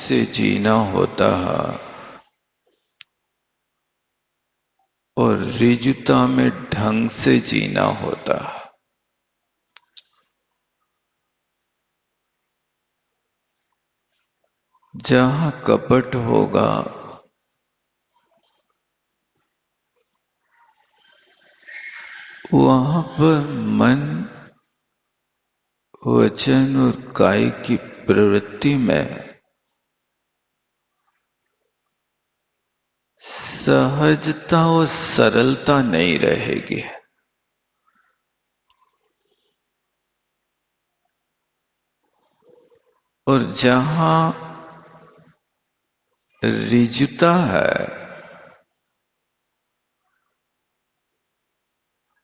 से जीना होता है और ऋजुता में ढंग से जीना होता है। जहां कपट होगा वहां पर मन, वचन और काय की प्रवृत्ति में सहजता और सरलता नहीं रहेगी। और जहां ऋजुता है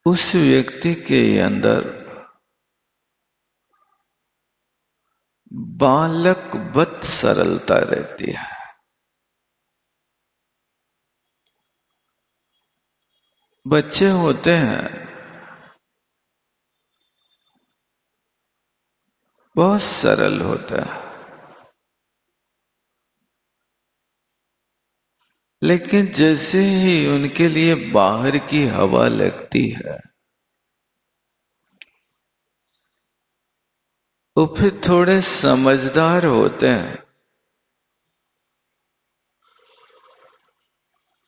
उस व्यक्ति के अंदर बालकवत सरलता रहती है। बच्चे होते हैं बहुत सरल होता है, लेकिन जैसे ही उनके लिए बाहर की हवा लगती है वो फिर थोड़े समझदार होते हैं,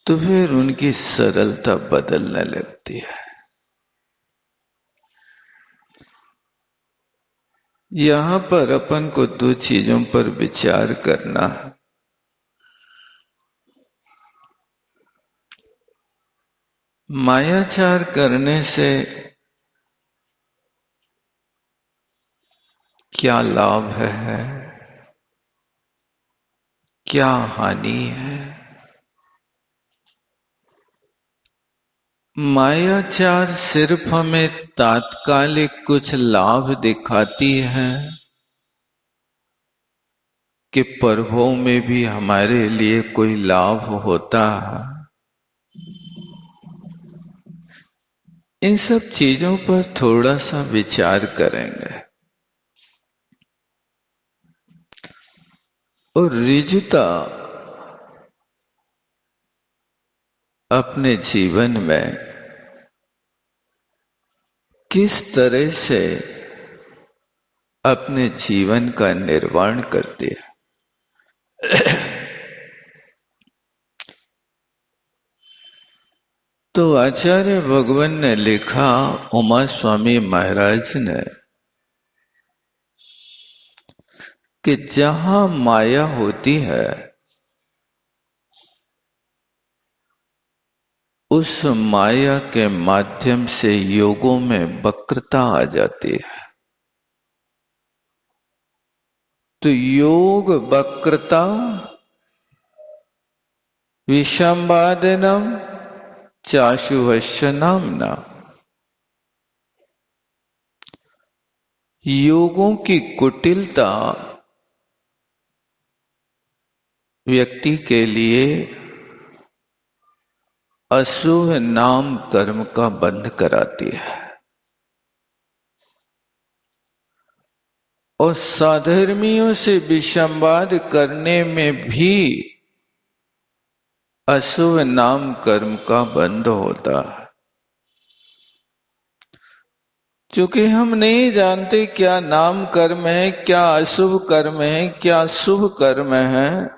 तो फिर उनकी सरलता बदलने लगती है। यहां पर अपन को दो चीजों पर विचार करना है। मायाचार करने से क्या लाभ है, क्या हानि है? मायाचार सिर्फ हमें तात्कालिक कुछ लाभ दिखाती है कि प्रभु में भी हमारे लिए कोई लाभ होता है। इन सब चीजों पर थोड़ा सा विचार करेंगे। और ऋजुता अपने जीवन में किस तरह से अपने जीवन का निर्माण करती है। तो आचार्य भगवान ने लिखा, उमा स्वामी महाराज ने, कि जहां माया होती है उस माया के माध्यम से योगों में वक्रता आ जाती है। तो योग वक्रता विषंबादनम चाशुवश्य नामना। योगों की कुटिलता व्यक्ति के लिए अशुभ नाम कर्म का बंध कराती है और साधर्मियों से विसंवाद करने में भी अशुभ नाम कर्म का बंध होता है। क्योंकि हम नहीं जानते क्या नाम कर्म है, क्या अशुभ कर्म है, क्या शुभ कर्म है।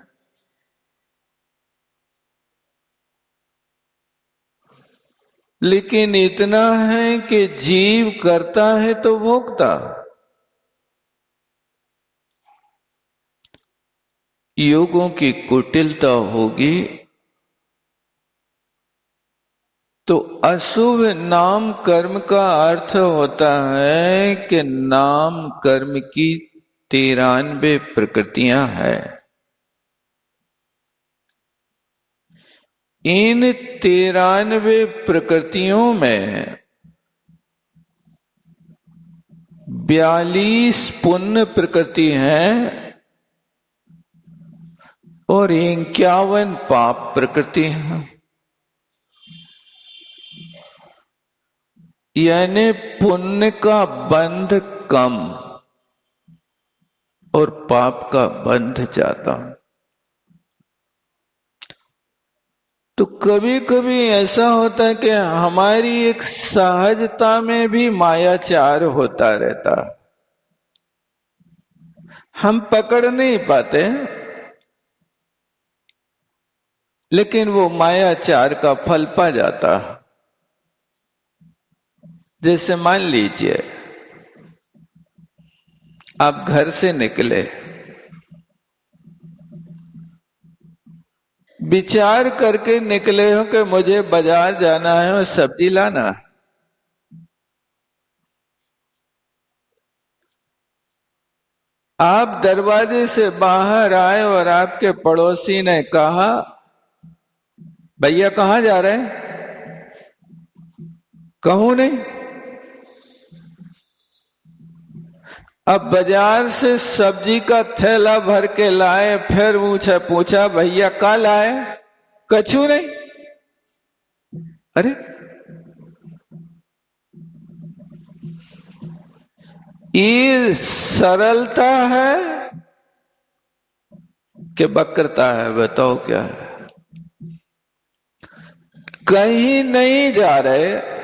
लेकिन इतना है कि जीव करता है तो भोगता। योगों की कुटिलता होगी तो अशुभ नाम कर्म का अर्थ होता है कि नाम कर्म की 93 प्रकृतियां हैं। इन 93 प्रकृतियों में 42 पुण्य प्रकृति हैं और 51 पाप प्रकृति हैं। यानी पुण्य का बंध कम और पाप का बंध ज्यादा। तो कभी कभी ऐसा होता है कि हमारी एक सहजता में भी मायाचार होता रहता, हम पकड़ नहीं पाते, लेकिन वो मायाचार का फल पा जाता। जैसे मान लीजिए आप घर से निकले, विचार करके निकले हो कि मुझे बाजार जाना है और सब्जी लाना। आप दरवाजे से बाहर आए और आपके पड़ोसी ने कहा, भैया कहां जा रहे हैं? कहूं नहीं। अब बाजार से सब्जी का थैला भर के लाए, फिर मुझे पूछा भैया का लाए? कछु नहीं। अरे ये सरलता है कि वक्रता है? बताओ क्या है? कहीं नहीं जा रहे,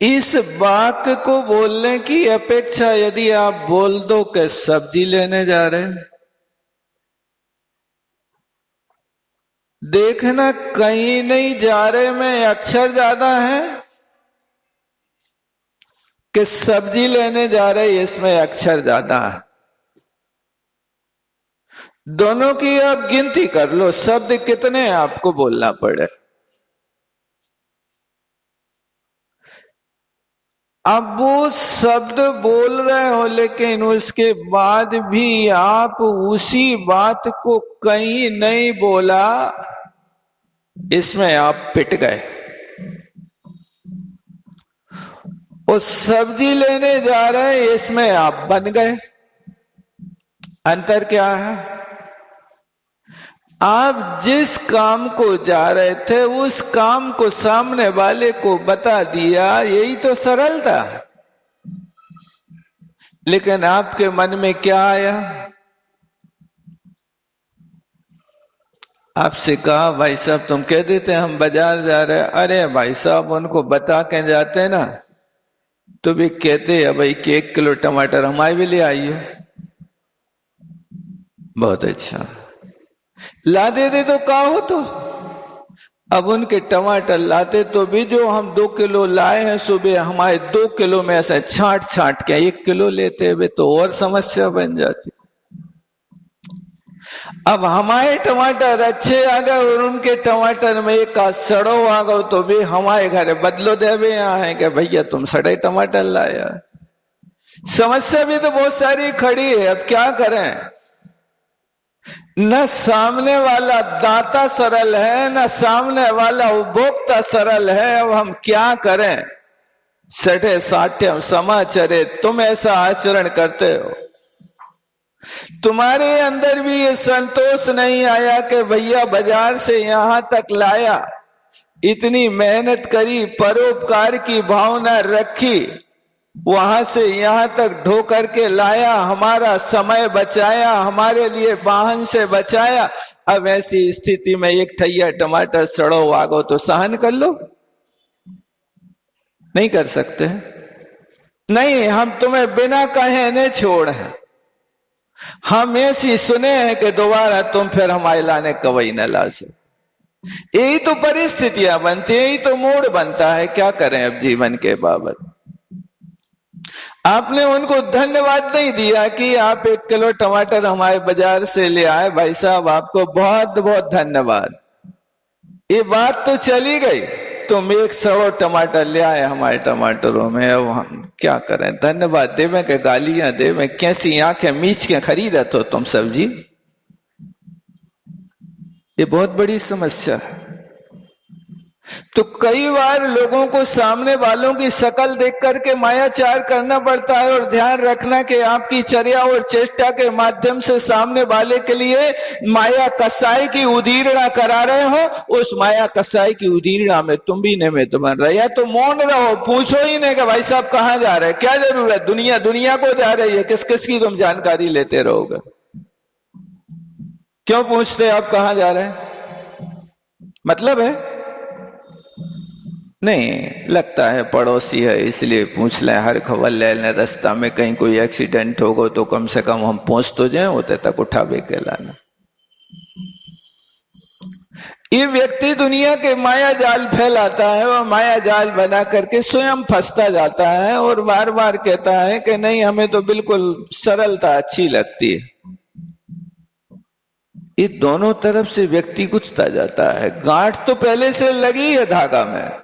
इस वाक्य को बोलने की अपेक्षा यदि आप बोल दो कि सब्जी लेने जा रहे हैं, देखना कहीं नहीं जा रहे में अक्षर ज्यादा है कि सब्जी लेने जा रहे इसमें अक्षर ज्यादा है। दोनों की आप गिनती कर लो, शब्द कितने आपको बोलना पड़े। अब वो शब्द बोल रहे हो, लेकिन उसके बाद भी आप उसी बात को कहीं नहीं बोला, इसमें आप पिट गए। उस सब्जी लेने जा रहे हैं, इसमें आप बन गए। अंतर क्या है? आप जिस काम को जा रहे थे उस काम को सामने वाले को बता दिया, यही तो सरलता। लेकिन आपके मन में क्या आया? आपसे कहा भाई साहब तुम कह देते हम बाजार जा रहे हैं। अरे भाई साहब उनको बता के जाते ना तो भी कहते हैं भाई कि 1 किलो टमाटर हमारे भी ले आइए। बहुत अच्छा, ला दे तो का हो तो। अब उनके टमाटर लाते तो भी जो हम 2 किलो लाए हैं सुबह, हमारे 2 किलो में ऐसा छांट छांट के 1 किलो लेते हुए तो और समस्या बन जाती। अब हमारे टमाटर अच्छे आ गए और उनके टमाटर में एक का सड़ो आ गए तो भी हमारे घर बदलो देवे यहां है कि भैया तुम सड़े टमाटर लाया। समस्या भी तो बहुत सारी खड़ी है। अब क्या करें? न सामने वाला दाता सरल है, न सामने वाला उपभोक्ता सरल है। अब हम क्या करें? सठे साठ्यम समाचरे, तुम ऐसा आचरण करते हो, तुम्हारे अंदर भी ये संतोष नहीं आया कि भैया बाजार से यहां तक लाया, इतनी मेहनत करी, परोपकार की भावना रखी, वहां से यहां तक ढो करके लाया, हमारा समय बचाया, हमारे लिए वाहन से बचाया। अब ऐसी स्थिति में 1 ठैया टमाटर सड़ो आगो तो सहन कर लो? नहीं कर सकते। नहीं, हम तुम्हें बिना कहे नहीं छोड़ हैं। हम ऐसी सुने हैं कि दोबारा तुम फिर हमारे लाने कवई न ला सके। यही तो परिस्थितियां बनती, यही तो मूड बनता है। क्या करें अब जीवन के बाबत? आपने उनको धन्यवाद नहीं दिया कि आप 1 किलो टमाटर हमारे बाजार से ले आए। भाई साहब आपको बहुत बहुत धन्यवाद। ये बात तो चली गई, तुम 100 टमाटर ले आए हमारे टमाटरों में। अब हम क्या करें? धन्यवाद देवे के गालियां देवे? कैसी आंखें मीच के खरीदा तो तुम सब्जी? ये बहुत बड़ी समस्या है। तो कई बार लोगों को सामने वालों की शकल देख करके मायाचार करना पड़ता है। और ध्यान रखना कि आपकी चर्या और चेष्टा के माध्यम से सामने वाले के लिए माया कसाई की उदीरणा करा रहे हो, उस माया कसाई की उदीरणा में तुम भी निमित्त बन रहे। या तो मौन रहो, पूछो ही नहीं कि भाई साहब कहां जा रहे हैं, क्या जरूरत, दुनिया दुनिया को जा रही है, किस किस की तुम जानकारी लेते रहोगे? क्यों पूछते आप कहां जा रहे हैं? मतलब है नहीं, लगता है पड़ोसी है इसलिए पूछ लें, हर खबर ले लें, रास्ता में कहीं कोई एक्सीडेंट होगा तो कम से कम हम पहुंच तो जाए, होते तक उठावे के लाना। ये व्यक्ति दुनिया के माया जाल फैलाता है और माया जाल बना करके स्वयं फंसता जाता है और बार बार कहता है कि नहीं हमें तो बिल्कुल सरलता अच्छी लगती है। ये दोनों तरफ से व्यक्ति गुजता जाता है। गांठ तो पहले से लगी है धागा में,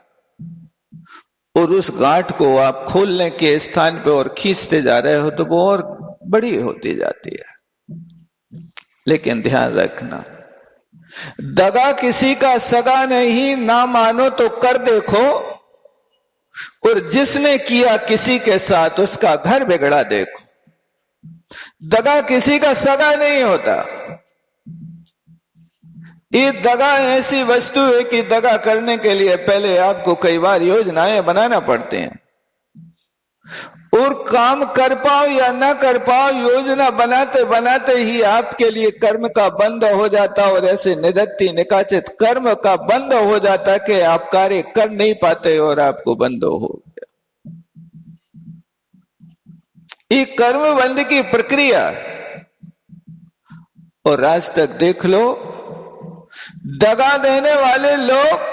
और उस गांठ को आप खोलने के स्थान पे और खींचते जा रहे हो तो वो और बड़ी होती जाती है। लेकिन ध्यान रखना, दगा किसी का सगा नहीं, ना मानो तो कर देखो, और जिसने किया किसी के साथ उसका घर बिगड़ा देखो। दगा किसी का सगा नहीं होता। ये दगा ऐसी वस्तु है कि दगा करने के लिए पहले आपको कई बार योजनाएं बनाना पड़ते हैं, और काम कर पाओ या ना कर पाओ, योजना बनाते बनाते ही आपके लिए कर्म का बंद हो जाता, और ऐसे निदत्ति निकाचित कर्म का बंद हो जाता कि आप कार्य कर नहीं पाते और आपको बंद हो गया। ये कर्म बंद की प्रक्रिया। और आज तक देख लो, दगा देने वाले लोग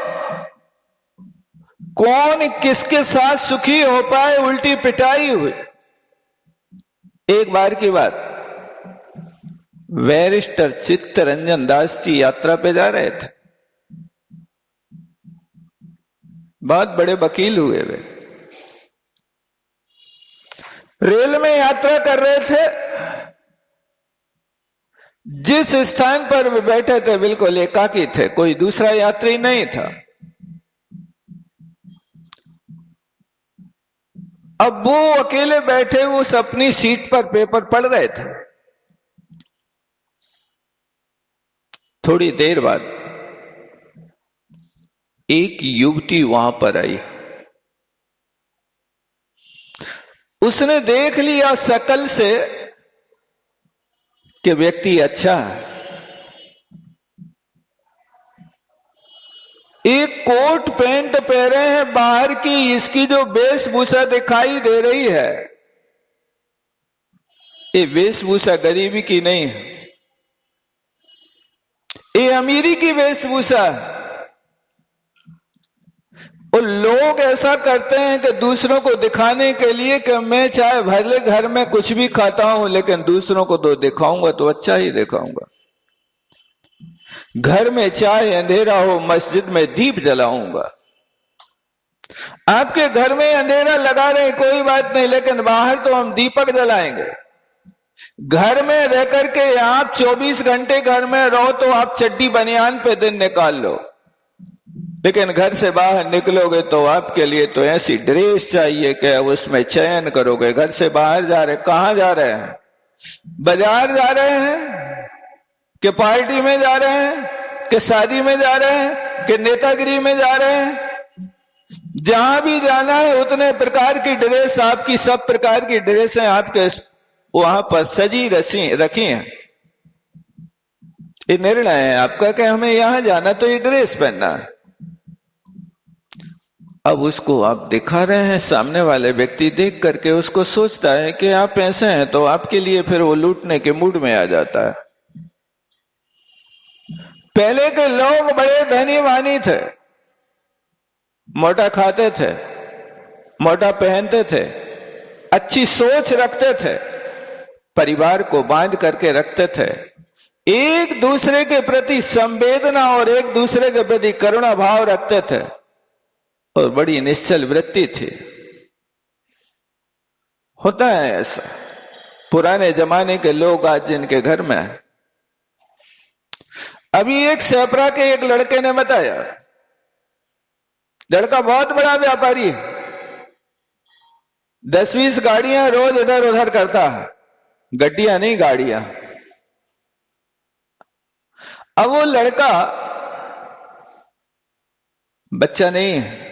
कौन किसके साथ सुखी हो पाए, उल्टी पिटाई हुई। एक बार की बात, बैरिस्टर चित्तरंजन दास जी यात्रा पे जा रहे थे। बहुत बड़े वकील हुए वे, रेल में यात्रा कर रहे थे। जिस स्थान पर वे बैठे थे बिल्कुल एकाकी थे, कोई दूसरा यात्री नहीं था। अब वो अकेले बैठे उस अपनी सीट पर पेपर पढ़ रहे थे। थोड़ी देर बाद एक युवती वहां पर आई। उसने देख लिया शकल से कि व्यक्ति अच्छा है। एक कोट पैंट पहने हैं, बाहर की इसकी जो वेशभूषा दिखाई दे रही है, ये वेशभूषा गरीबी की नहीं है, ये अमीरी की वेशभूषा है। और लोग ऐसा करते हैं कि दूसरों को दिखाने के लिए कि मैं चाहे भले घर में कुछ भी खाता हूं लेकिन दूसरों को तो दिखाऊंगा तो अच्छा ही दिखाऊंगा। घर में चाहे अंधेरा हो, मस्जिद में दीप जलाऊंगा। आपके घर में अंधेरा लगा रहे कोई बात नहीं, लेकिन बाहर तो हम दीपक जलाएंगे। घर में रह करके आप 24 घंटे घर में रहो तो आप चड्डी बनियान पे दिन निकाल लो, लेकिन घर से बाहर निकलोगे तो आपके लिए तो ऐसी ड्रेस चाहिए कि उसमें चयन करोगे। घर से बाहर जा रहे, कहां जा रहे हैं? बाजार जा रहे हैं कि पार्टी में जा रहे हैं कि शादी में जा रहे हैं कि नेतागिरी में जा रहे हैं? जहां भी जाना है उतने प्रकार की ड्रेस, आपकी सब प्रकार की ड्रेसें आपके वहां पर सजी रखी हैं। ये निर्णय है आपका कि हमें यहां जाना तो ये ड्रेस पहनना है। अब उसको आप दिखा रहे हैं, सामने वाले व्यक्ति देख करके उसको सोचता है कि आप ऐसे हैं, तो आपके लिए फिर वो लूटने के मूड में आ जाता है। पहले के लोग बड़े धनी वानी थे, मोटा खाते थे, मोटा पहनते थे, अच्छी सोच रखते थे, परिवार को बांध करके रखते थे, एक दूसरे के प्रति संवेदना और एक दूसरे के प्रति करुणा भाव रखते थे, और बड़ी निश्चल वृत्ति थी। होता है ऐसा। पुराने जमाने के लोग आज जिनके घर में है, अभी एक सेपरा के एक लड़के ने बताया, लड़का बहुत बड़ा व्यापारी है, 10-20 गाड़ियां रोज इधर उधर करता है, गड्डियां नहीं गाड़ियां। अब वो लड़का बच्चा नहीं है,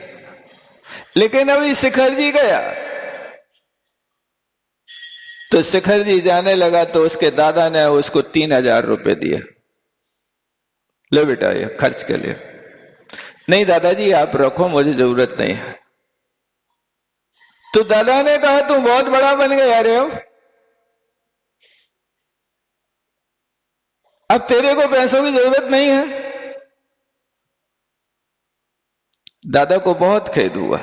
लेकिन अभी शिखर जी गया तो शिखर जी जाने लगा तो उसके दादा ने उसको 3000 रुपए दिए, लो बेटा ये खर्च के लिए। नहीं दादाजी आप रखो, मुझे जरूरत नहीं है। तो दादा ने कहा तू बहुत बड़ा बन गया रे, अब तेरे को पैसों की जरूरत नहीं है। दादा को बहुत खेद हुआ।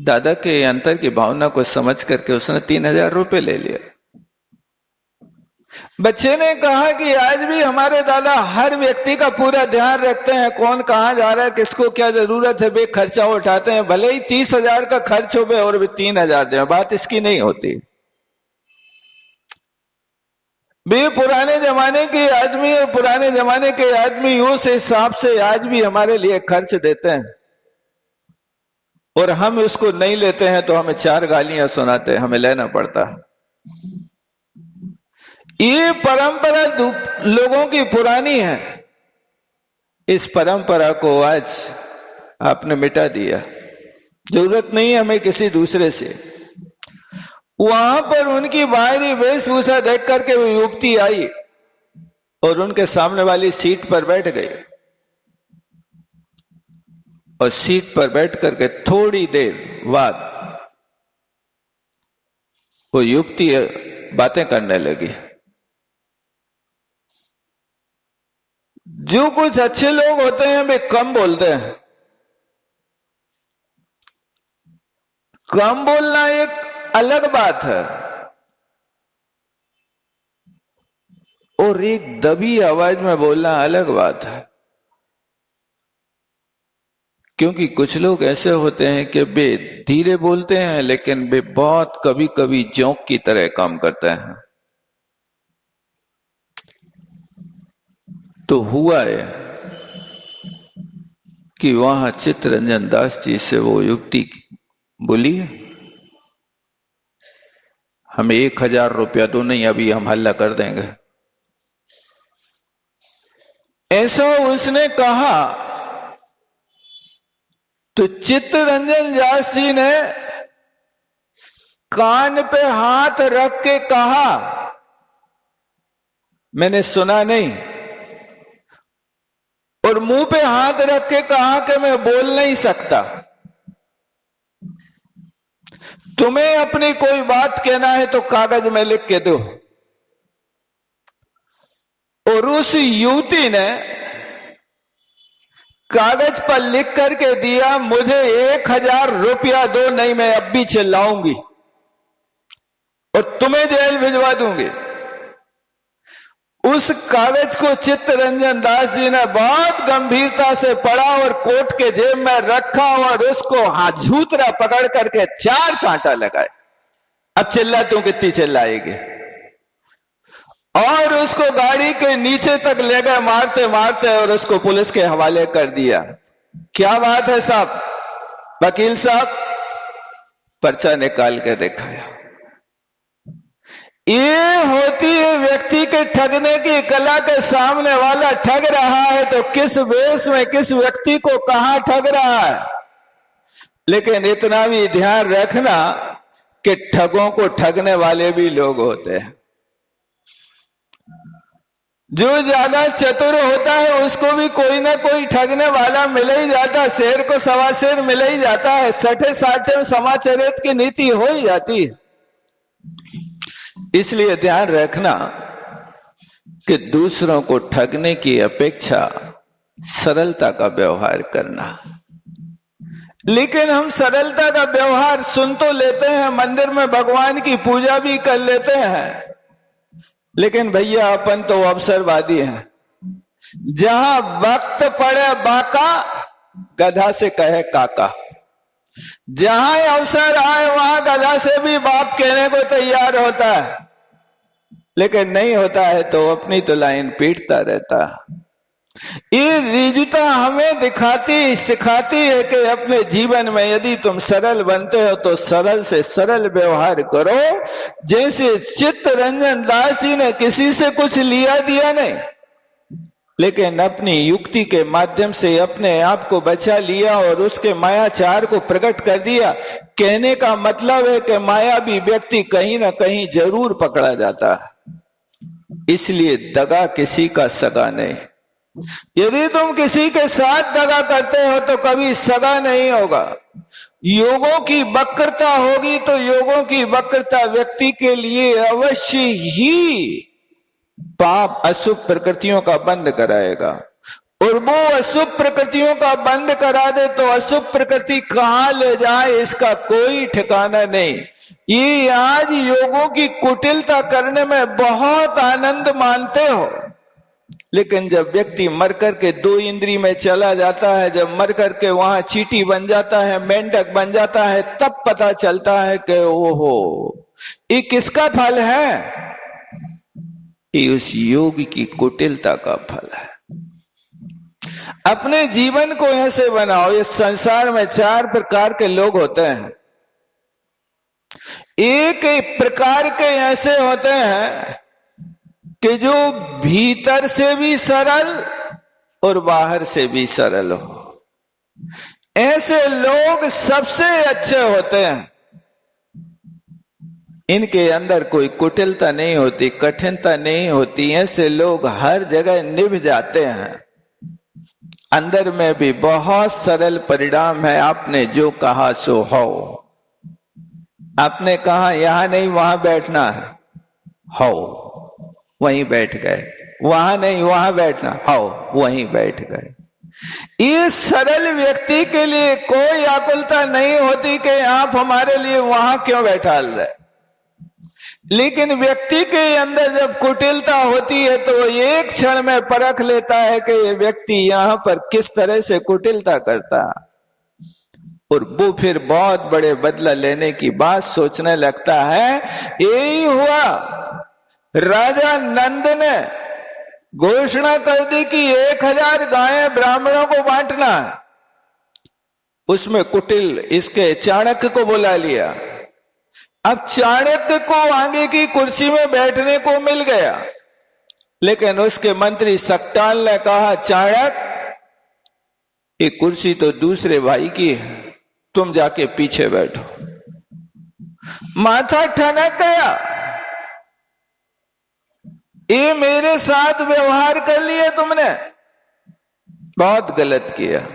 दादा के अंतर की भावना को समझ करके उसने 3,000 रुपए ले लिया। बच्चे ने कहा कि आज भी हमारे दादा हर व्यक्ति का पूरा ध्यान रखते हैं, कौन कहां जा रहा है, किसको क्या जरूरत है, वे खर्चा उठाते हैं। भले ही 30,000 का खर्च हो गए और वे 3,000 दे, बात इसकी नहीं होती। वे पुराने जमाने के आदमी और पुराने जमाने के आदमी उस हिसाब से आज भी हमारे लिए खर्च देते हैं, और हम उसको नहीं लेते हैं तो हमें 4 गालियां सुनाते हैं, हमें लेना पड़ता है। ये परंपरा लोगों की पुरानी है। इस परंपरा को आज आपने मिटा दिया। जरूरत नहीं है हमें किसी दूसरे से। वहां पर उनकी बाहरी वेशभूषा देख करके वो युवती आई और उनके सामने वाली सीट पर बैठ गई, और सीट पर बैठ करके थोड़ी देर बाद वो युवती बातें करने लगी। जो कुछ अच्छे लोग होते हैं वे कम बोलते हैं। कम बोलना एक अलग बात है, और एक दबी आवाज में बोलना अलग बात है। क्योंकि कुछ लोग ऐसे होते हैं कि वे धीरे बोलते हैं लेकिन वे बहुत कभी कभी जोंक की तरह काम करते हैं। तो हुआ है कि वहां चित्तरंजन दास जी से वो युवती बोली, हमें 1,000 रुपया दो, नहीं अभी हम हल्ला कर देंगे। ऐसा उसने कहा तो चित्तरंजन दास जी ने कान पे हाथ रख के कहा, मैंने सुना नहीं, और मुंह पे हाथ रख के कहा कि मैं बोल नहीं सकता। तुम्हें अपनी कोई बात कहना है तो कागज में लिख के दो। और उस युवती ने कागज पर लिख करके दिया, मुझे 1,000 रुपया दो, नहीं मैं अब भी चिल्लाऊंगी और तुम्हें जेल भिजवा दूंगी। उस कागज को चित्तरंजन दास जी ने बहुत गंभीरता से पढ़ा और कोट के जेब में रखा और उसको झूतरा पकड़ करके 4 चांटा लगाए। अब चिल्ला तू कितनी चिल्लाएगी। और उसको गाड़ी के नीचे तक ले गए मारते मारते, और उसको पुलिस के हवाले कर दिया। क्या बात है साहब, वकील साहब, पर्चा निकाल के दिखाया। ये होती है व्यक्ति के ठगने की कला के सामने वाला ठग रहा है तो किस वेश में किस व्यक्ति को कहां ठग रहा है। लेकिन इतना भी ध्यान रखना कि ठगों को ठगने वाले भी लोग होते हैं। जो ज्यादा चतुर होता है उसको भी कोई ना कोई ठगने वाला मिल ही जाता, शेर को सवा शेर मिल ही जाता है। 60-60 में समाचरित की नीति हो ही जाती है। इसलिए ध्यान रखना कि दूसरों को ठगने की अपेक्षा सरलता का व्यवहार करना। लेकिन हम सरलता का व्यवहार सुन तो लेते हैं, मंदिर में भगवान की पूजा भी कर लेते हैं, लेकिन भैया अपन तो अवसरवादी हैं। जहां वक्त पड़े बाका, गधा से कहे काका। जहां अवसर आए वहां गधा से भी बाप कहने को तैयार होता है, लेकिन नहीं होता है तो अपनी तो लाइन पीटता रहता है। ये रिजुता हमें सिखाती है कि अपने जीवन में यदि तुम सरल बनते हो तो सरल से सरल व्यवहार करो। जैसे चित्तरंजन दास जी ने किसी से कुछ लिया दिया नहीं, लेकिन अपनी युक्ति के माध्यम से अपने आप को बचा लिया और उसके मायाचार को प्रकट कर दिया। कहने का मतलब है कि मायावी व्यक्ति कहीं ना कहीं जरूर पकड़ा जाता है। इसलिए दगा किसी का सगा नहीं। यदि तुम किसी के साथ दगा करते हो तो कभी सगा नहीं होगा। योगों की वक्रता होगी तो योगों की वक्रता व्यक्ति के लिए अवश्य ही पाप अशुभ प्रकृतियों का बंद कराएगा, और वो अशुभ प्रकृतियों का बंद करा दे तो अशुभ प्रकृति कहां ले जाए इसका कोई ठिकाना नहीं। ये आज योगों की कुटिलता करने में बहुत आनंद मानते हो, लेकिन जब व्यक्ति मर करके दो इंद्री में चला जाता है, जब मर करके वहां चींटी बन जाता है, मेंढक बन जाता है, तब पता चलता है कि ओहो ये किसका फल है? ये उस योग की कुटिलता का फल है। अपने जीवन को ऐसे बनाओ। इस संसार में 4 प्रकार के लोग होते हैं। एक प्रकार के ऐसे होते हैं कि जो भीतर से भी सरल और बाहर से भी सरल हो। ऐसे लोग सबसे अच्छे होते हैं। इनके अंदर कोई कुटिलता नहीं होती, कठिनता नहीं होती। ऐसे लोग हर जगह निभ जाते हैं। अंदर में भी बहुत सरल परिणाम है। आपने जो कहा सो हो। आपने कहा यहां नहीं वहां बैठना है, हो, वहीं बैठ गए। वहां नहीं वहां बैठना, हो, वहीं बैठ गए। इस सरल व्यक्ति के लिए कोई आकुलता नहीं होती कि आप हमारे लिए वहां क्यों बैठा रहे। लेकिन व्यक्ति के अंदर जब कुटिलता होती है तो वो एक क्षण में परख लेता है कि ये व्यक्ति यहां पर किस तरह से कुटिलता करता, और वो फिर बहुत बड़े बदला लेने की बात सोचने लगता है। यही हुआ, राजा नंद ने घोषणा कर दी कि 1000 गायें ब्राह्मणों को बांटना है। उसमें कुटिल इसके चाणक्य को बुला लिया। अब चाणक्य को आगे की कुर्सी में बैठने को मिल गया, लेकिन उसके मंत्री सक्टाल ने कहा, चाणक्य ये कुर्सी तो दूसरे भाई की है, तुम जाके पीछे बैठो। माथा ठनक गया, ये मेरे साथ व्यवहार कर लिया तुमने, बहुत गलत किया,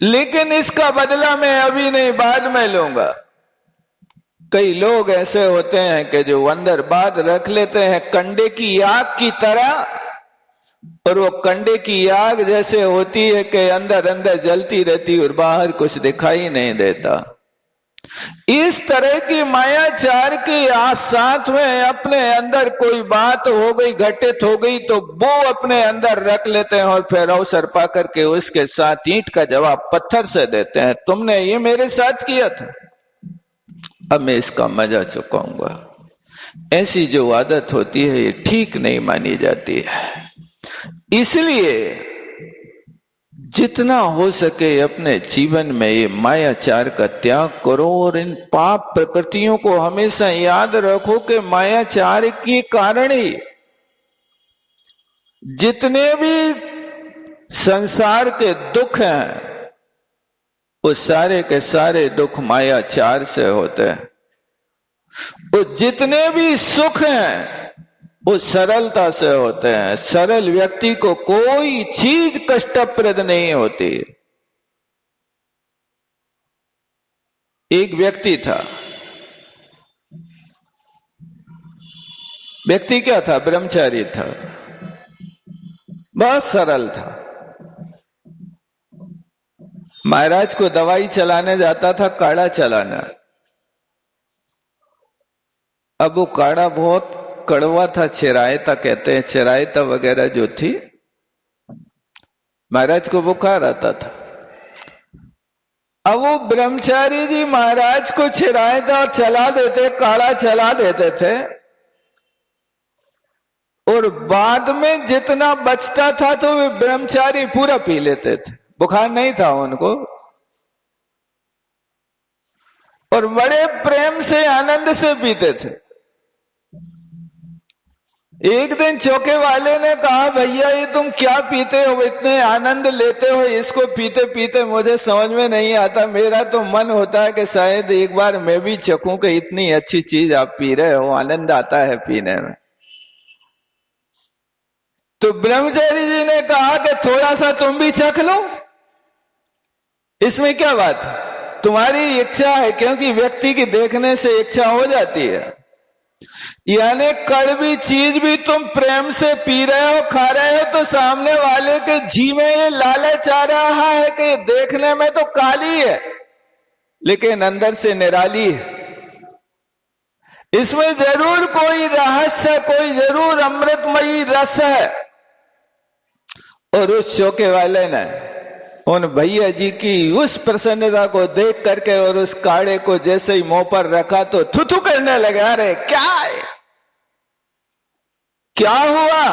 लेकिन इसका बदला मैं अभी नहीं बाद में लूंगा। कई लोग ऐसे होते हैं कि जो अंदर बात रख लेते हैं कंडे की आग की तरह, और वो कंडे की आग जैसे होती है कि अंदर अंदर जलती रहती और बाहर कुछ दिखाई नहीं देता। इस तरह की मायाचार के साथ में अपने अंदर कोई बात हो गई, घटित हो गई, तो वो अपने अंदर रख लेते हैं और फिर अवसर पा करके उसके साथ ईंट का जवाब पत्थर से देते हैं। तुमने ये मेरे साथ किया था, अब मैं इसका मजा चुकाऊंगा। ऐसी जो आदत होती है ये ठीक नहीं मानी जाती है। इसलिए जितना हो सके अपने जीवन में ये मायाचार का त्याग करो, और इन पाप प्रकृतियों को हमेशा याद रखो कि मायाचार के कारण ही जितने भी संसार के दुख हैं वो सारे के सारे दुख मायाचार से होते हैं। वो जितने भी सुख हैं वो सरलता से होते हैं। सरल व्यक्ति को कोई चीज कष्टप्रद नहीं होती। एक व्यक्ति था, व्यक्ति क्या था? ब्रह्मचारी था, बहुत सरल था। महाराज को दवाई चलाने जाता था, काढ़ा चलाना। अब वो काढ़ा बहुत कड़वा था, चिरायता कहते हैं, चिरायता वगैरह जो थी, महाराज को बुखार आता था। अब वो ब्रह्मचारी जी महाराज को चिरायता चला देते, काढ़ा चला देते थे, और बाद में जितना बचता था तो वे ब्रह्मचारी पूरा पी लेते थे। बुखार नहीं था उनको, और बड़े प्रेम से आनंद से पीते थे। एक दिन चौके वाले ने कहा, भैया ये तुम क्या पीते हो, इतने आनंद लेते हो, इसको पीते पीते मुझे समझ में नहीं आता। मेरा तो मन होता है कि शायद एक बार मैं भी चखूं कि इतनी अच्छी चीज आप पी रहे हो, आनंद आता है पीने में। तो ब्रह्मचारी जी ने कहा कि थोड़ा सा तुम भी चख लो, इसमें क्या बात है, तुम्हारी इच्छा है, क्योंकि व्यक्ति की देखने से इच्छा हो जाती है। यानी कड़वी चीज भी तुम प्रेम से पी रहे हो, खा रहे हो, तो सामने वाले के जी में ये लालच आ रहा है कि देखने में तो काली है लेकिन अंदर से निराली है, इसमें जरूर कोई रहस्य, कोई जरूर अमृतमयी रस है। और उस चौके वाले ने उन भैया जी की उस प्रसन्नता को देख करके और उस काढ़े को जैसे ही मुंह पर रखा तो थुथु करने लगे, अरे क्या है, क्या हुआ।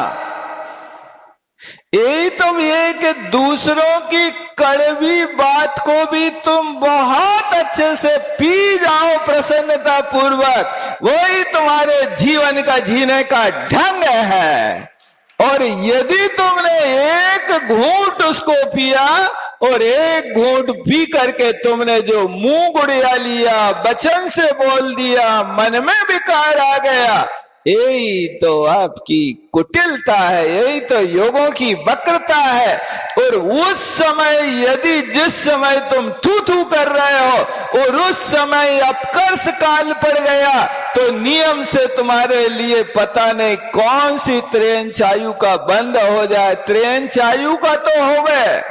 यही तो ये कि दूसरों की कड़वी बात को भी तुम बहुत अच्छे से पी जाओ प्रसन्नता पूर्वक, वही तुम्हारे जीवन का जीने का ढंग है। और यदि तुमने एक घूंट उसको पिया और एक घूंट पी करके तुमने जो मुंह गुड़िया लिया, वचन से बोल दिया, मन में विकार आ गया, यही तो आपकी कुटिलता है, यही तो योगों की वक्रता है। और उस समय यदि जिस समय तुम थू थू कर रहे हो और उस समय अपकर्ष काल पड़ गया तो नियम से तुम्हारे लिए पता नहीं कौन सी त्रेंचायु का बंद हो जाए। त्रेंचायु का तो हो गए,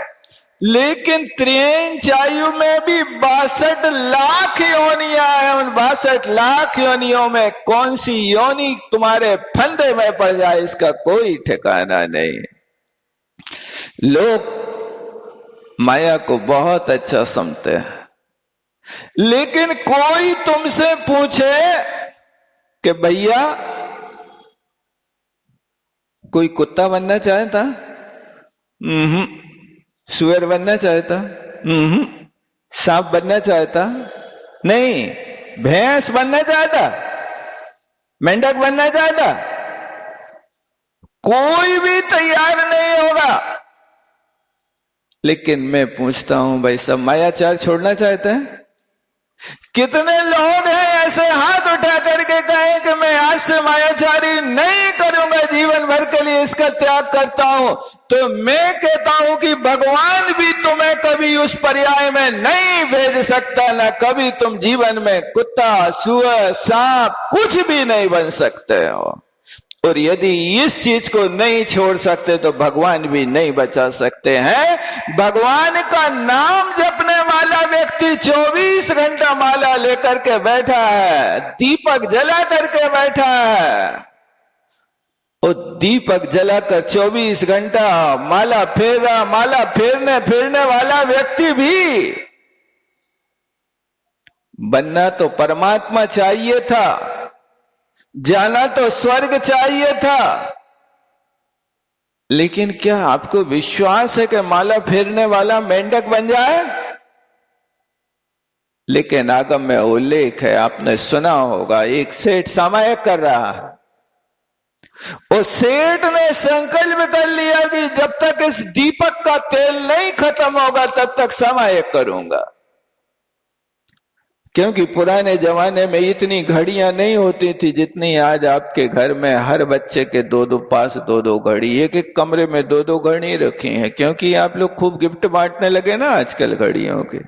लेकिन त्रेंचायु में भी 62 लाख योनियां हैं। उन 62 लाख योनियों में कौन सी योनि तुम्हारे फंदे में पड़ जाए इसका कोई ठिकाना नहीं। लोग माया को बहुत अच्छा समझते हैं, लेकिन कोई तुमसे पूछे कि भैया कोई कुत्ता बनना चाहता, सुअर बनना चाहता, सांप बनना चाहता, नहीं, भैंस बनना चाहता, मेंढक बनना चाहता, कोई भी तैयार नहीं होगा। लेकिन मैं पूछता हूं भाई, सब मायाचार छोड़ना चाहते हैं? कितने लोग हैं ऐसे हाथ उठा करके कहें कि मैं आज से मायाचारी नहीं करूंगा, जीवन भर के लिए इसका त्याग करता हूं। तो मैं कहता हूं कि भगवान भी तुम्हें कभी उस पर्याय में नहीं भेज सकता, ना कभी तुम जीवन में कुत्ता, सुअर, सांप कुछ भी नहीं बन सकते हो। और यदि इस चीज को नहीं छोड़ सकते तो भगवान भी नहीं बचा सकते हैं। भगवान का नाम जपने वाला व्यक्ति 24 घंटा माला लेकर के बैठा है, दीपक जला करके बैठा है, और दीपक जलाकर 24 घंटा माला फेर रहा। माला फेरने वाला व्यक्ति भी बनना तो परमात्मा चाहिए था, जाना तो स्वर्ग चाहिए था, लेकिन क्या आपको विश्वास है कि माला फेरने वाला मेंढक बन जाए? लेकिन आगम में उल्लेख है, आपने सुना होगा, एक सेठ सामायिक कर रहा है। उस सेठ ने संकल्प कर लिया कि जब तक इस दीपक का तेल नहीं खत्म होगा तब तक सामायिक करूंगा। क्योंकि पुराने जमाने में इतनी घड़ियां नहीं होती थी जितनी आज आपके घर में हर बच्चे के पास दो घड़ी, एक कमरे में दो घड़ी रखी हैं। क्योंकि आप लोग खूब गिफ्ट बांटने लगे ना आजकल घड़ियों के,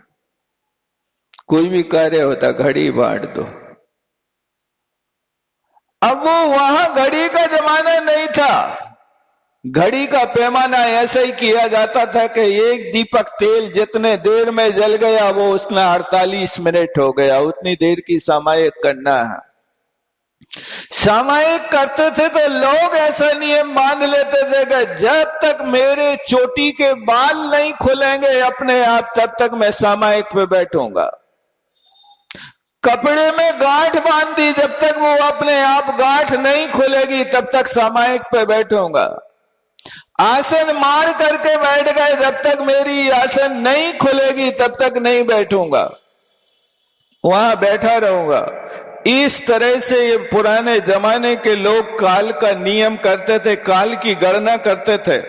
कोई भी कार्य होता घड़ी बांट दो। अब वो वहां घड़ी का जमाना नहीं था, घड़ी का पैमाना ऐसा ही किया जाता था कि एक दीपक तेल जितने देर में जल गया वो उसमें 48 मिनट हो गया, उतनी देर की सामायिक करना है। सामायिक करते थे तो लोग ऐसा नियम बांध लेते थे कि जब तक मेरे चोटी के बाल नहीं खुलेंगे अपने आप तब तक मैं सामायिक पे बैठूंगा। कपड़े में गांठ बांध दी, जब तक वो अपने आप गांठ नहीं खुलेगी तब तक सामायिक पे बैठूंगा। आसन मार करके बैठ गए, जब तक मेरी आसन नहीं खुलेगी तब तक नहीं बैठूंगा, वहां बैठा रहूंगा। इस तरह से ये पुराने जमाने के लोग काल का नियम करते थे, काल की गणना करते थे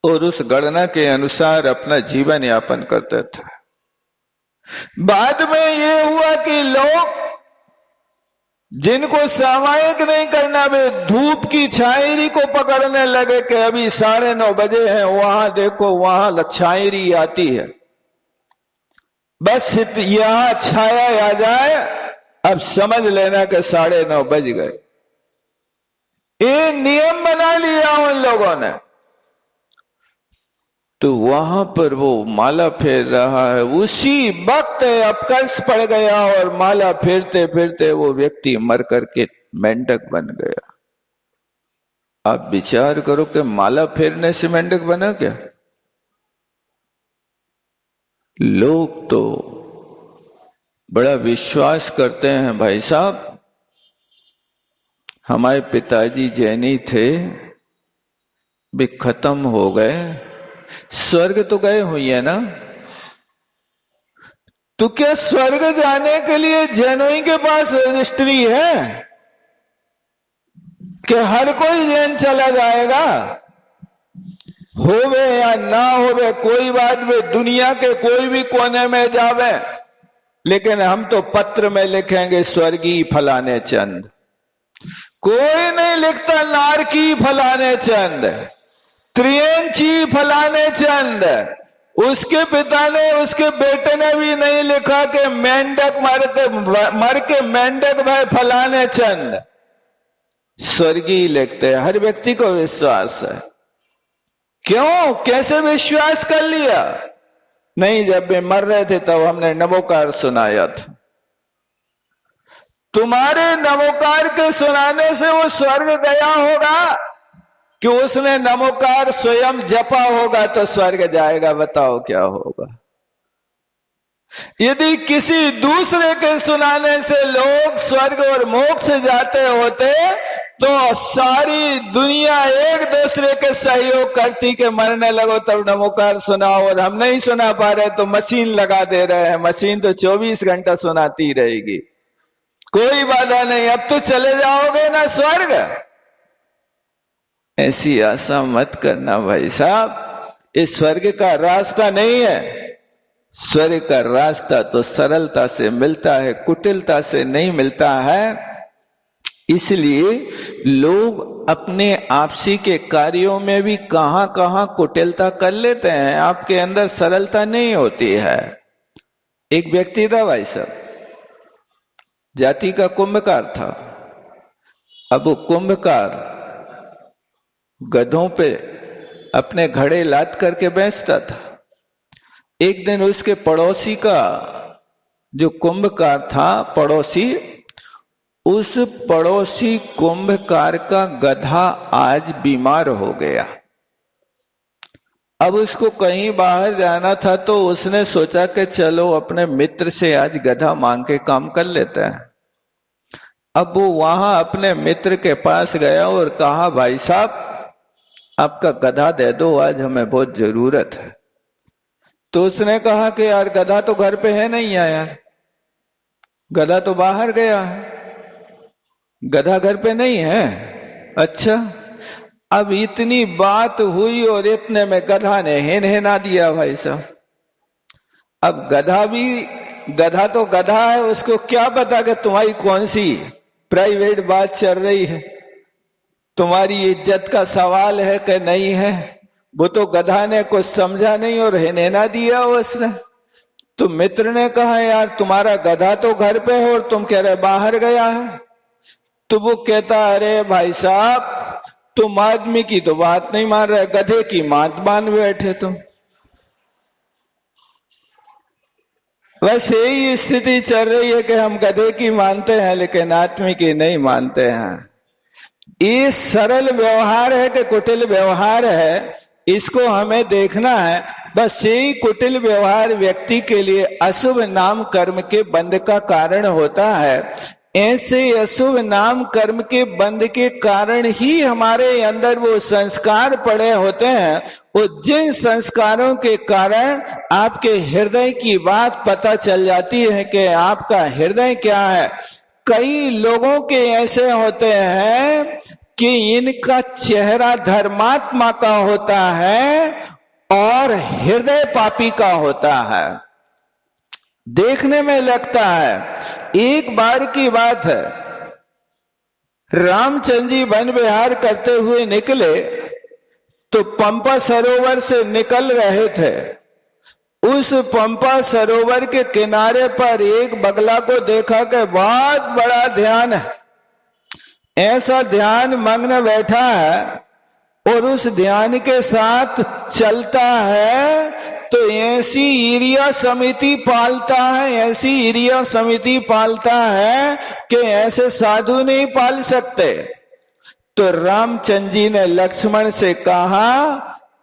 और उस गणना के अनुसार अपना जीवन यापन करते थे। बाद में ये हुआ कि लोग जिनको सामायिक नहीं करना, वे धूप की छायरी को पकड़ने लगे कि अभी 9:30 बजे हैं, वहां देखो वहां छायरी आती है, बस यहां छाया आ जाए, अब समझ लेना कि 9:30 बज गए। ये नियम बना लिया उन लोगों ने। तो वहां पर वो माला फेर रहा है, उसी वक्त अपकर्ष पड़ गया और माला फेरते फेरते वो व्यक्ति मर करके मेंढक बन गया। आप विचार करो कि माला फेरने से मेंढक बना क्या? लोग तो बड़ा विश्वास करते हैं। भाई साहब, हमारे पिताजी जैनी थे, भी खत्म हो गए, स्वर्ग तो गए हुई है ना, तो क्या स्वर्ग जाने के लिए जैनों के पास रजिस्ट्री है कि हर कोई जैन चला जाएगा? होवे या ना होवे कोई बात, वे दुनिया के कोई भी कोने में जावे, लेकिन हम तो पत्र में लिखेंगे स्वर्गीय फलाने चंद। कोई नहीं लिखता नारकी फलाने चंद, त्रियंची फलाने चंद। उसके पिता ने, उसके बेटे ने भी नहीं लिखा कि मेंढक मर के मेंढक भाई फलाने चंद। स्वर्गीय लिखते हैं। हर व्यक्ति को विश्वास है। क्यों? कैसे विश्वास कर लिया? नहीं, जब वे मर रहे थे तब हमने नमोकार सुनाया था। तुम्हारे नमोकार के सुनाने से वो स्वर्ग गया होगा कि उसने नमोकार स्वयं जपा होगा तो स्वर्ग जाएगा? बताओ क्या होगा? यदि किसी दूसरे के सुनाने से लोग स्वर्ग और मोक्ष जाते होते तो सारी दुनिया एक दूसरे के सहयोग करती कि मरने लगो तब नमोकार सुनाओ, और हम नहीं सुना पा रहे तो मशीन लगा दे रहे हैं। मशीन तो 24 घंटा सुनाती रहेगी, कोई बाधा नहीं। अब तो चले जाओगे ना स्वर्ग। ऐसी आशा मत करना भाई साहब, इस स्वर्ग का रास्ता नहीं है। स्वर्ग का रास्ता तो सरलता से मिलता है, कुटिलता से नहीं मिलता है। इसलिए लोग अपने आपसी के कार्यों में भी कहां कहां कुटिलता कर लेते हैं। आपके अंदर सरलता नहीं होती है। एक व्यक्ति था भाई साहब, जाति का कुंभकार था। अब वो कुंभकार गधों पे अपने घड़े लाद करके बेचता था। एक दिन उसके पड़ोसी का, जो कुंभकार था पड़ोसी, उस पड़ोसी कुंभकार का गधा आज बीमार हो गया। अब उसको कहीं बाहर जाना था तो उसने सोचा कि चलो अपने मित्र से आज गधा मांग के काम कर लेते हैं। अब वो वहां अपने मित्र के पास गया और कहा, भाई साहब आपका गधा दे दो, आज हमें बहुत जरूरत है। तो उसने कहा कि यार गधा तो घर पे है नहीं यार, गधा तो बाहर गया है, गधा घर पे नहीं है। अच्छा, अब इतनी बात हुई और इतने में गधा ने हिना दिया भाई साहब। अब गधा तो गधा है, उसको क्या पता कि तुम्हारी कौन सी प्राइवेट बात चल रही है, तुम्हारी इज्जत का सवाल है कि नहीं है। वो तो गधा ने कुछ समझा नहीं और हिना दिया उसने। तो मित्र ने कहा, यार तुम्हारा गधा तो घर पे है और तुम कह रहे बाहर गया है। तो वो कहता, अरे भाई साहब तुम आदमी की तो बात नहीं मान रहे, गधे की बात मान बैठे तुम। बस यही स्थिति चल रही है कि हम गधे की मानते हैं लेकिन आदमी की नहीं मानते हैं। ये सरल व्यवहार है कि कुटिल व्यवहार है, इसको हमें देखना है। बस यही कुटिल व्यवहार व्यक्ति के लिए अशुभ नाम कर्म के बंध का कारण होता है। ऐसे अशुभ नाम कर्म के बंध के कारण ही हमारे अंदर वो संस्कार पड़े होते हैं। वो जिन संस्कारों के कारण आपके हृदय की बात पता चल जाती है कि आपका हृदय क्या है। कई लोगों के ऐसे होते हैं कि इनका चेहरा धर्मात्मा का होता है और हृदय पापी का होता है। देखने में लगता है। एक बार की बात है, रामचंद्र जी वन विहार करते हुए निकले तो पंपा सरोवर से निकल रहे थे। उस पंपा सरोवर के किनारे पर एक बगला को देखा कि बहुत बड़ा ध्यान है, ऐसा ध्यान मग्न बैठा है और उस ध्यान के साथ चलता है तो ऐसी ईरिया समिति पालता है, ऐसी ईरिया समिति पालता है कि ऐसे साधु नहीं पाल सकते। तो रामचंद्र जी ने लक्ष्मण से कहा,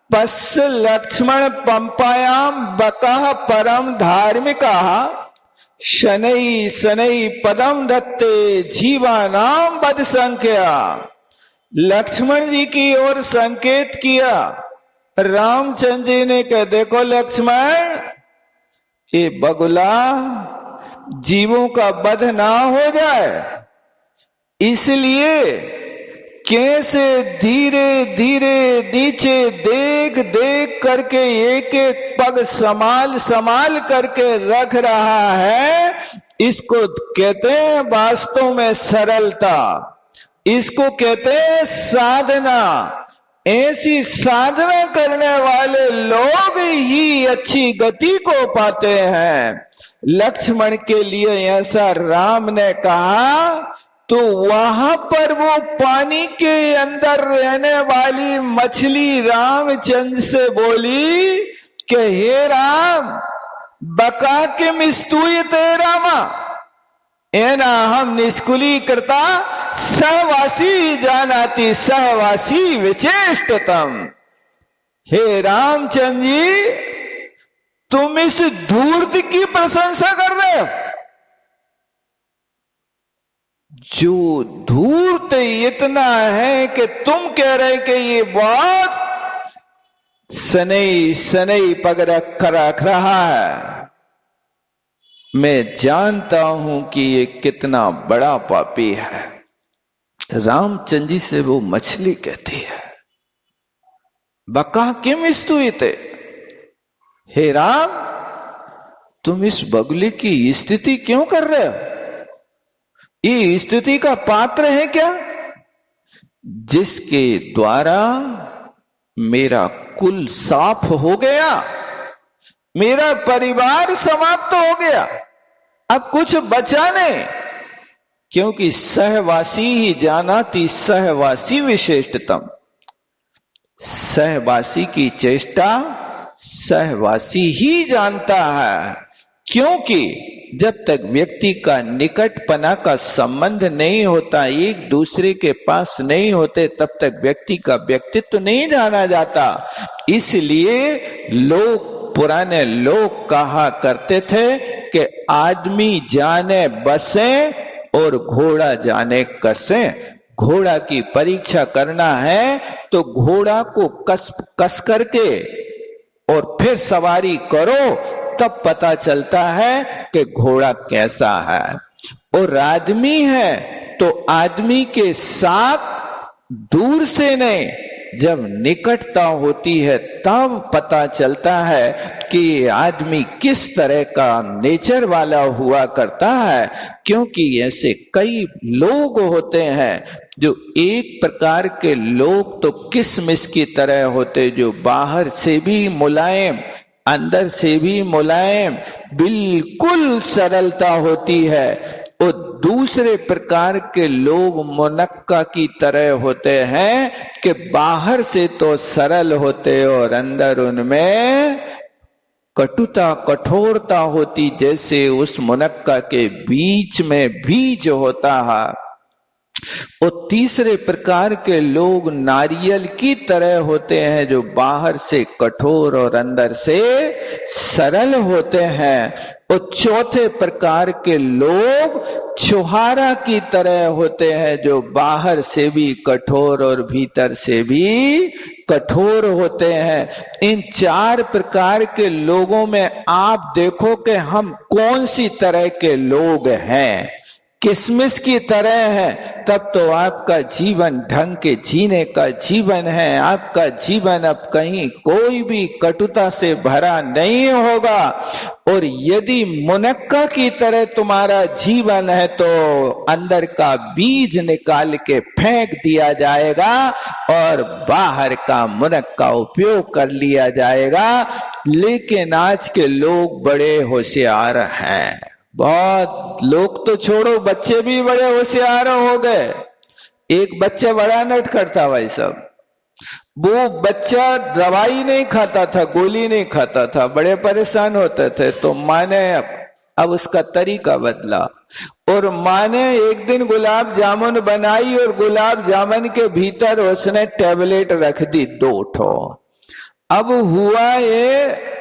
पश्य लक्ष्मण पंपायाम बकः परम धार्मिका शनै शनै पदम धत्ते जीवानाम बद संख्या। लक्ष्मण जी की ओर संकेत किया। रामचंद्र जी ने कहा, देखो लक्ष्मण, ये बगुला जीवों का वध ना हो जाए, इसलिए कैसे धीरे धीरे नीचे देख देख करके एक एक पग संभाल संभाल करके रख रहा है। इसको कहते हैं वास्तव में सरलता, इसको कहते हैं साधना। ऐसी साधना करने वाले लोग ही अच्छी गति को पाते हैं। लक्ष्मण के लिए ऐसा राम ने कहा तो वहां पर वो पानी के अंदर रहने वाली मछली रामचंद्र से बोली कि हे राम, बका के मिस्तुयते रामा एना हम निष्कुली करता सहवासी जानाति सहवासी विचेष्टतम। हे रामचंद्र जी, तुम इस धूर्त की प्रशंसा कर रहे हो। जो धूर्त इतना है कि तुम कह रहे कि ये बहुत सनई सनई पग रख रहा है। मैं जानता हूं कि ये कितना बड़ा पापी है। रामचंद्र जी से वो मछली कहती है, बका किम स्तुयते, हे राम, तुम इस बगुले की स्तुति क्यों कर रहे हो? ये स्तुति का पात्र है क्या? जिसके द्वारा मेरा कुल साफ हो गया, मेरा परिवार समाप्त हो गया, अब कुछ बचा नहीं। क्योंकि सहवासी ही जानाति सहवासी विशेषतम। सहवासी की चेष्टा सहवासी ही जानता है। क्योंकि जब तक व्यक्ति का निकटपना का संबंध नहीं होता, एक दूसरे के पास नहीं होते, तब तक व्यक्ति का व्यक्तित्व नहीं जाना जाता। इसलिए पुराने लोग कहा करते थे कि आदमी जाने बसे और घोड़ा जाने कसे। घोड़ा की परीक्षा करना है तो घोड़ा को कस करके और फिर सवारी करो, तब पता चलता है कि घोड़ा कैसा है। और आदमी है तो आदमी के साथ दूर से नहीं, जब निकटता होती है तब पता चलता है कि आदमी किस तरह का नेचर वाला हुआ करता है। क्योंकि ऐसे कई लोग होते हैं जो एक प्रकार के लोग तो किसमिस की तरह होते, जो बाहर से भी मुलायम, अंदर से भी मुलायम, बिल्कुल सरलता होती है। और दूसरे प्रकार के लोग मुनक्का की तरह होते हैं कि बाहर से तो सरल होते और अंदर उनमें कटुता कठोरता होती, जैसे उस मुनक्का के बीच में बीज होता है। और तीसरे प्रकार के लोग नारियल की तरह होते हैं, जो बाहर से कठोर और अंदर से सरल होते हैं। और चौथे प्रकार के लोग छुहारा की तरह होते हैं, जो बाहर से भी कठोर और भीतर से भी कठोर होते हैं। इन चार प्रकार के लोगों में आप देखो कि हम कौन सी तरह के लोग हैं। किशमिश की तरह है, तब तो आपका जीवन ढंग के जीने का जीवन है। आपका जीवन अब कहीं कोई भी कटुता से भरा नहीं होगा। और यदि मुनक्का की तरह तुम्हारा जीवन है तो अंदर का बीज निकाल के फेंक दिया जाएगा और बाहर का मुनक्का उपयोग कर लिया जाएगा। लेकिन आज के लोग बड़े होशियार हैं। बहुत लोग तो छोड़ो, बच्चे भी बड़े होशियार हो गए। एक बच्चा बड़ा नटखट था भाई साहब, वो बच्चा दवाई नहीं खाता था, गोली नहीं खाता था, बड़े परेशान होते थे। तो माँ ने अब उसका तरीका बदला और माँ ने एक दिन गुलाब जामुन बनाई और गुलाब जामुन के भीतर उसने टेबलेट रख दी 2 ठो। अब हुआ ये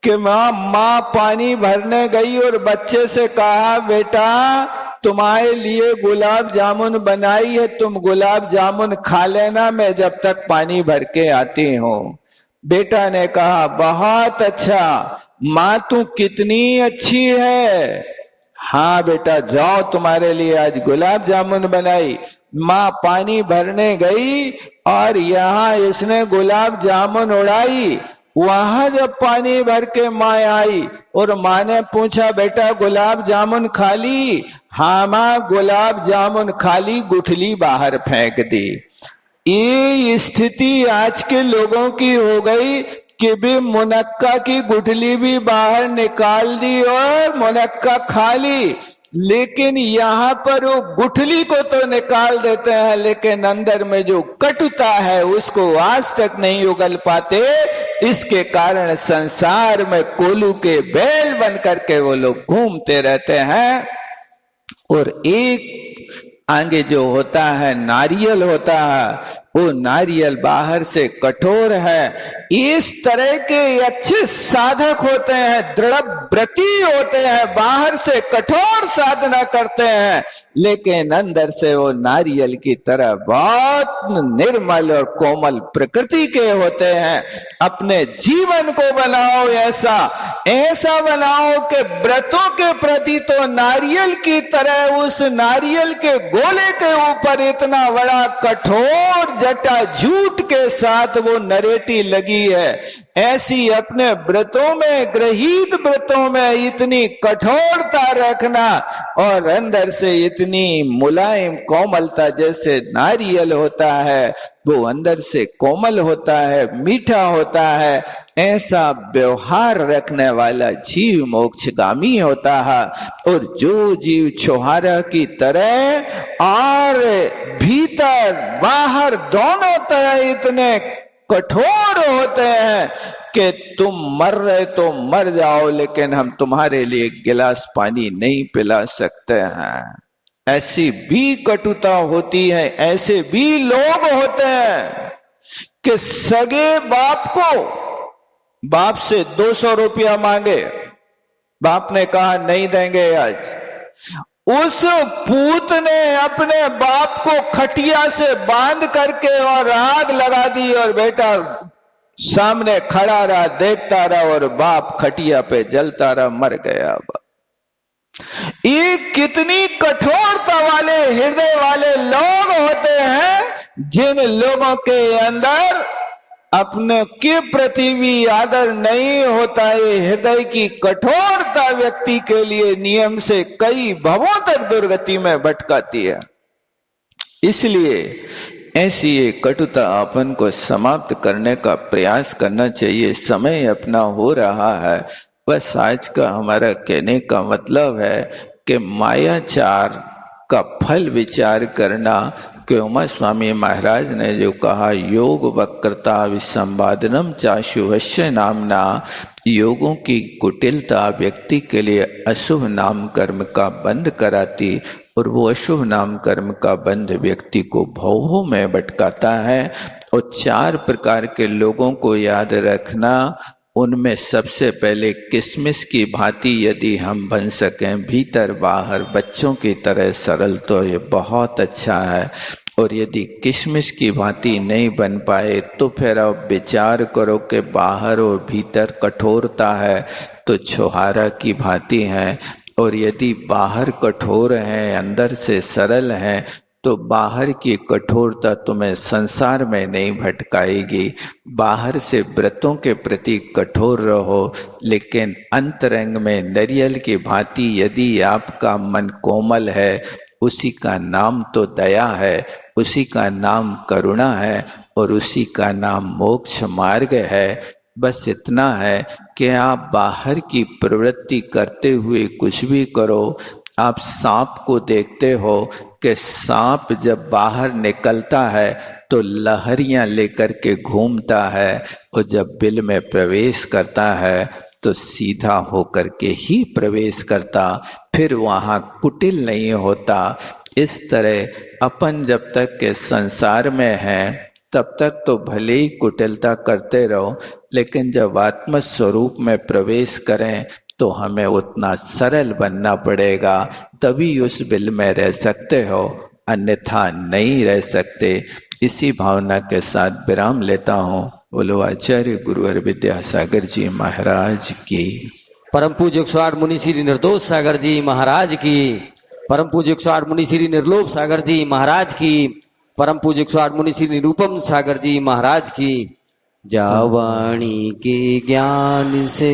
कि माँ पानी भरने गई और बच्चे से कहा, बेटा तुम्हारे लिए गुलाब जामुन बनाई है, तुम गुलाब जामुन खा लेना, मैं जब तक पानी भर के आती हूँ। बेटा ने कहा, बहुत अच्छा माँ, तू कितनी अच्छी है। हाँ बेटा जाओ, तुम्हारे लिए आज गुलाब जामुन बनाई। माँ पानी भरने गई और यहाँ इसने गुलाब जामुन उड़ाई। वहां जब पानी भर के माँ आई और माँ ने पूछा, बेटा गुलाब जामुन खा ली? हाँ माँ गुलाब जामुन खा ली, गुठली बाहर फेंक दी। ये स्थिति आज के लोगों की हो गई कि भी मुनक्का की गुठली भी बाहर निकाल दी और मुनक्का खा ली। लेकिन यहाँ पर वो गुठली को तो निकाल देते हैं, लेकिन अंदर में जो कटुता है उसको आज तक नहीं उगल पाते। इसके कारण संसार में कोलू के बैल बन करके वो लोग घूमते रहते हैं। और एक आगे जो होता है नारियल होता है, वो नारियल बाहर से कठोर है। इस तरह के अच्छे साधक होते हैं, दृढ़ व्रती होते हैं, बाहर से कठोर साधना करते हैं, लेकिन अंदर से वो नारियल की तरह बहुत निर्मल और कोमल प्रकृति के होते हैं। अपने जीवन को बनाओ ऐसा बनाओ कि व्रतों के प्रति तो नारियल की तरह उस नारियल के गोले के ऊपर इतना बड़ा कठोर जटा झूठ के साथ वो नरेटी लगी है, ऐसी अपने व्रतों में, गृहीत व्रतों में इतनी कठोरता रखना और अंदर से इतनी मुलायम कोमलता, जैसे नारियल होता है वो अंदर से कोमल होता है, मीठा होता है, ऐसा व्यवहार रखने वाला जीव मोक्षगामी होता है। और जो जीव छोहारा की तरह और भीतर बाहर दोनों तरह इतने कठोर होते हैं कि तुम मर रहे तो मर जाओ, लेकिन हम तुम्हारे लिए एक गिलास पानी नहीं पिला सकते हैं, ऐसी भी कटुता होती है। ऐसे भी लोग होते हैं कि सगे बाप से 200 रुपया मांगे, बाप ने कहा नहीं देंगे आज। उस पूत ने अपने बाप को खटिया से बांध करके और आग लगा दी और बेटा सामने खड़ा रहा, देखता रहा और बाप खटिया पे जलता रहा, मर गया। ये कितनी कठोरता वाले हृदय वाले लोग होते हैं जिन लोगों के अंदर अपने के प्रति भी आदर नहीं होता है। हृदय की कठोरता व्यक्ति के लिए नियम से कई भवों तक दुर्गति में भटकाती है। इसलिए ऐसी ये कटुता अपन को समाप्त करने का प्रयास करना चाहिए। समय अपना हो रहा है। बस आज का हमारा कहने का मतलब है कि मायाचार का फल विचार करना, कि उमा स्वामी महाराज ने जो कहा, योग वक्रता विसंवादनम चाशुवश्य नामना, योगों की कुटिलता व्यक्ति के लिए अशुभ नाम कर्म का बंध कराती और वो अशुभ नाम कर्म का बंध व्यक्ति को भवों में भटकाता है। और 4 प्रकार के लोगों को याद रखना, उनमें सबसे पहले किशमिश की भांति यदि हम बन सकें, भीतर बाहर बच्चों की तरह सरल, तो ये बहुत अच्छा है। और यदि किशमिश की भांति नहीं बन पाए तो फिर आप विचार करो कि बाहर और भीतर कठोरता है तो छोहारा की भांति है। और यदि बाहर कठोर हैं अंदर से सरल हैं तो बाहर की कठोरता तुम्हें संसार में नहीं भटकाएगी। बाहर से व्रतों के प्रति कठोर रहो, लेकिन अंतरंग में नरियल की भांति यदि आपका मन कोमल है, उसी का नाम तो दया है, उसी का नाम करुणा है और उसी का नाम मोक्ष मार्ग है। बस इतना है कि आप बाहर की प्रवृत्ति करते हुए कुछ भी करो। आप सांप को देखते हो कि सांप जब बाहर निकलता है तो लहरियां लेकर के घूमता है, और जब बिल में प्रवेश करता है तो सीधा होकर के ही प्रवेश करता, फिर वहां कुटिल नहीं होता। इस तरह अपन जब तक के संसार में हैं तब तक तो भले ही कुटिलता करते रहो, लेकिन जब आत्म स्वरूप में प्रवेश करें तो हमें उतना सरल बनना पड़ेगा, तभी उस बिल में रह सकते हो, अन्यथा नहीं रह सकते। इसी भावना के साथ विराम लेता हूँ। बोलो आचार्य गुरुवर विद्यासागर जी महाराज की। परम पूज्य 108 मुनि श्री निर्दोष सागर जी महाराज की। परम पूज्य 108 मुनि श्री निर्लोभ सागर जी महाराज की। परम पूज्य 108 मुनि श्री निरूपम सागर जी महाराज की। जावाणी के ज्ञान से